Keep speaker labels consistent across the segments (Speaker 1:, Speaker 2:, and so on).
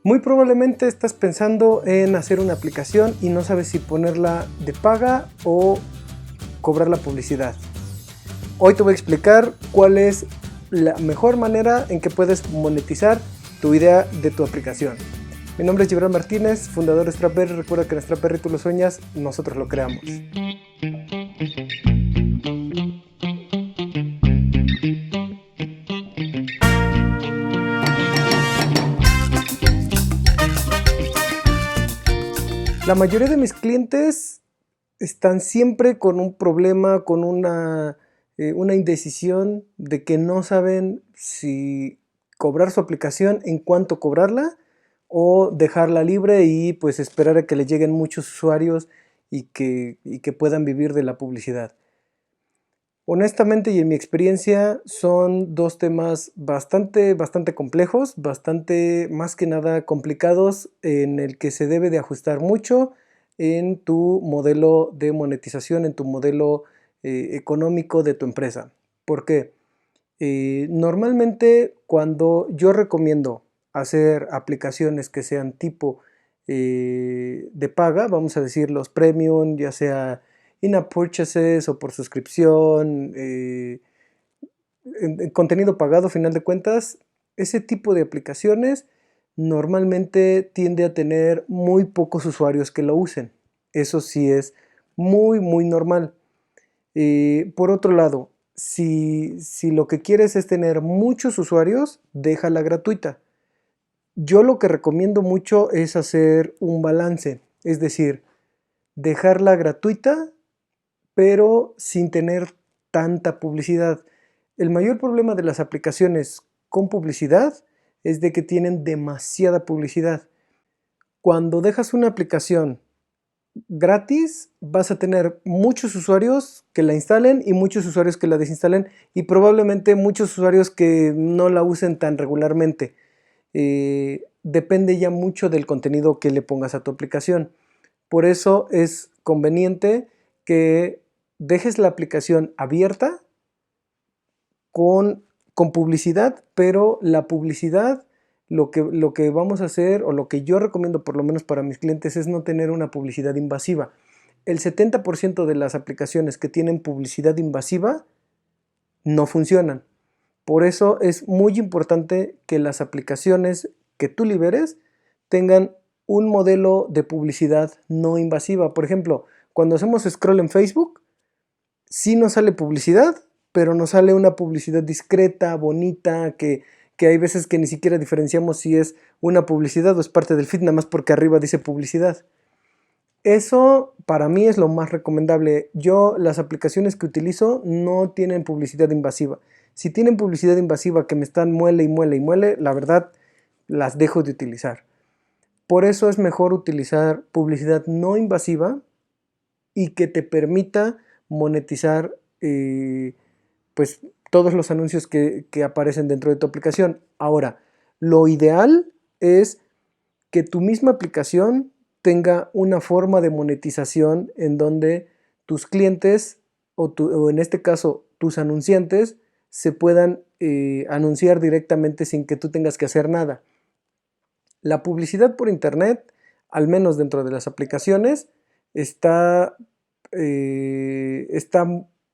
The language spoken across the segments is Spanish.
Speaker 1: Muy probablemente estás pensando en hacer una aplicación y no sabes si ponerla de paga o cobrar la publicidad. Hoy te voy a explicar cuál es la mejor manera en que puedes monetizar tu idea de tu aplicación. Mi nombre es Gibran Martínez, fundador de Strawberry. Recuerda que en Strawberry tú lo sueñas, nosotros lo creamos. La mayoría de mis clientes están siempre con un problema, con una indecisión de que no saben si cobrar su aplicación, en cuánto cobrarla o dejarla libre y pues esperar a que le lleguen muchos usuarios y que puedan vivir de la publicidad. Honestamente y en mi experiencia son dos temas bastante complejos, bastante más que nada complicados, en el que se debe de ajustar mucho en tu modelo de monetización, en tu modelo económico de tu empresa. ¿Por qué? Normalmente cuando yo recomiendo hacer aplicaciones que sean tipo de paga, vamos a decir los premium, ya sea in-app purchases o por suscripción, en contenido pagado, a final de cuentas, ese tipo de aplicaciones normalmente tiende a tener muy pocos usuarios que lo usen. Eso sí es muy normal. Por otro lado, si lo que quieres es tener muchos usuarios, déjala gratuita. Yo lo que recomiendo mucho es hacer un balance, es decir, dejarla gratuita pero sin tener tanta publicidad. El mayor problema de las aplicaciones con publicidad es de que tienen demasiada publicidad. Cuando dejas una aplicación gratis, vas a tener muchos usuarios que la instalen y muchos usuarios que la desinstalen y probablemente muchos usuarios que no la usen tan regularmente. Depende ya mucho del contenido que le pongas a tu aplicación. Por eso es conveniente que dejes la aplicación abierta con publicidad, pero la publicidad, lo que vamos a hacer, o lo que yo recomiendo por lo menos para mis clientes, es no tener una publicidad invasiva. El 70% de las aplicaciones que tienen publicidad invasiva no funcionan. Por eso es muy importante que las aplicaciones que tú liberes tengan un modelo de publicidad no invasiva. Por ejemplo, cuando hacemos scroll en Facebook, sí nos sale publicidad, pero nos sale una publicidad discreta, bonita, que hay veces que ni siquiera diferenciamos si es una publicidad o es parte del feed, nada más porque arriba dice publicidad. Eso para mí es lo más recomendable. Yo, las aplicaciones que utilizo no tienen publicidad invasiva. Si tienen publicidad invasiva que me están muele, la verdad las dejo de utilizar. Por eso es mejor utilizar publicidad no invasiva y que te permita monetizar pues todos los anuncios que aparecen dentro de tu aplicación. Ahora, lo ideal es que tu misma aplicación tenga una forma de monetización en donde tus clientes o en este caso tus anunciantes se puedan anunciar directamente sin que tú tengas que hacer nada. La publicidad por internet, al menos dentro de las aplicaciones, está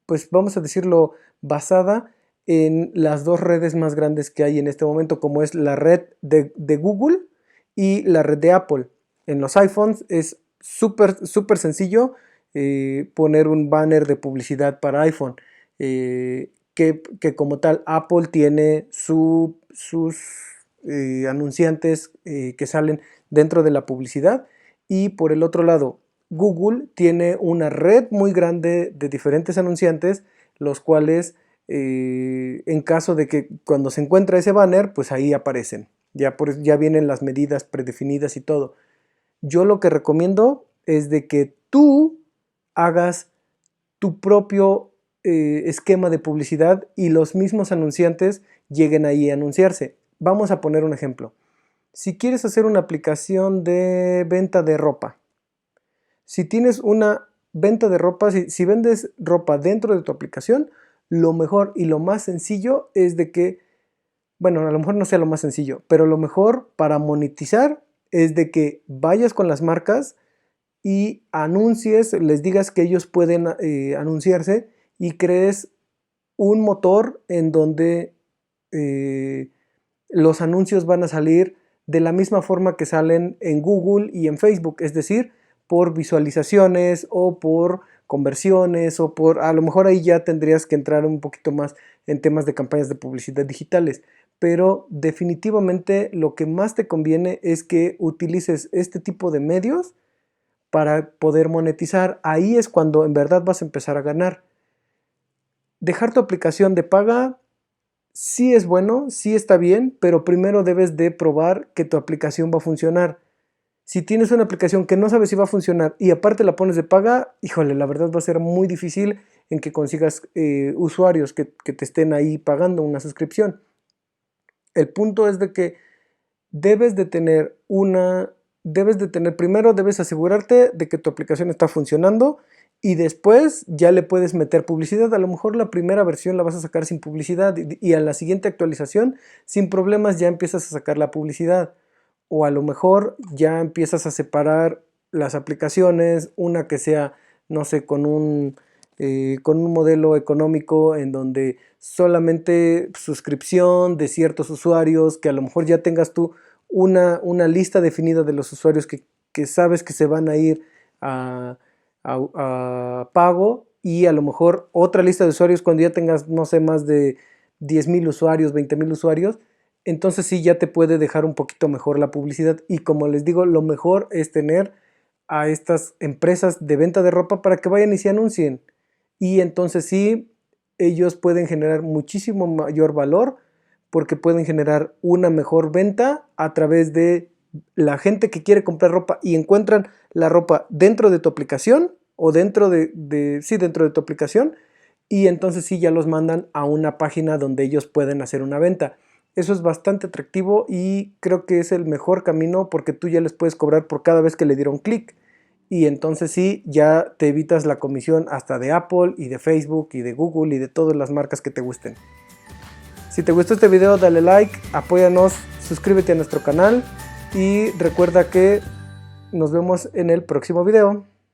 Speaker 1: pues vamos a decirlo, basada en las dos redes más grandes que hay en este momento, como es la red de Google y la red de Apple. En los iPhones es súper sencillo poner un banner de publicidad para iPhone, que como tal Apple tiene sus anunciantes que salen dentro de la publicidad, y por el otro lado Google tiene una red muy grande de diferentes anunciantes, los cuales en caso de que cuando se encuentra ese banner, pues ahí aparecen. Ya vienen las medidas predefinidas y todo. Yo lo que recomiendo es de que tú hagas tu propio esquema de publicidad y los mismos anunciantes lleguen ahí a anunciarse. Vamos a poner un ejemplo. Si quieres hacer una aplicación de venta de ropa, si tienes una venta de ropa, si vendes ropa dentro de tu aplicación, lo mejor y lo más sencillo es de que bueno, a lo mejor no sea lo más sencillo, pero lo mejor para monetizar es de que vayas con las marcas y anuncies, les digas que ellos pueden anunciarse y crees un motor en donde eh, los anuncios van a salir de la misma forma que salen en Google y en Facebook, es decir, por visualizaciones o por conversiones o por, a lo mejor ahí ya tendrías que entrar un poquito más en temas de campañas de publicidad digitales, pero definitivamente lo que más te conviene es que utilices este tipo de medios para poder monetizar. Ahí es cuando en verdad vas a empezar a ganar. Dejar tu aplicación de paga sí es bueno, sí está bien, pero primero debes de probar que tu aplicación va a funcionar. Si tienes una aplicación que no sabes si va a funcionar y aparte la pones de paga, híjole, la verdad va a ser muy difícil en que consigas usuarios que te estén ahí pagando una suscripción. El punto es de que debes de tener primero debes asegurarte de que tu aplicación está funcionando y después ya le puedes meter publicidad. A lo mejor la primera versión la vas a sacar sin publicidad y a la siguiente actualización sin problemas ya empiezas a sacar la publicidad. O a lo mejor ya empiezas a separar las aplicaciones, una que sea, no sé, con un modelo económico en donde solamente suscripción de ciertos usuarios, que a lo mejor ya tengas tú una lista definida de los usuarios que sabes que se van a ir a, a pago, y a lo mejor otra lista de usuarios cuando ya tengas, no sé, más de 10,000 usuarios, 20,000 usuarios, entonces sí ya te puede dejar un poquito mejor la publicidad. Y como les digo, lo mejor es tener a estas empresas de venta de ropa para que vayan y se anuncien. Y entonces sí, ellos pueden generar muchísimo mayor valor porque pueden generar una mejor venta a través de la gente que quiere comprar ropa y encuentran la ropa dentro de tu aplicación o dentro dentro de tu aplicación, y entonces sí ya los mandan a una página donde ellos pueden hacer una venta. Eso es bastante atractivo y creo que es el mejor camino porque tú ya les puedes cobrar por cada vez que le dieron clic, y entonces sí ya te evitas la comisión hasta de Apple y de Facebook y de Google y de todas las marcas que te gusten. Si te gustó este video, dale like, apóyanos, suscríbete a nuestro canal y recuerda que nos vemos en el próximo video.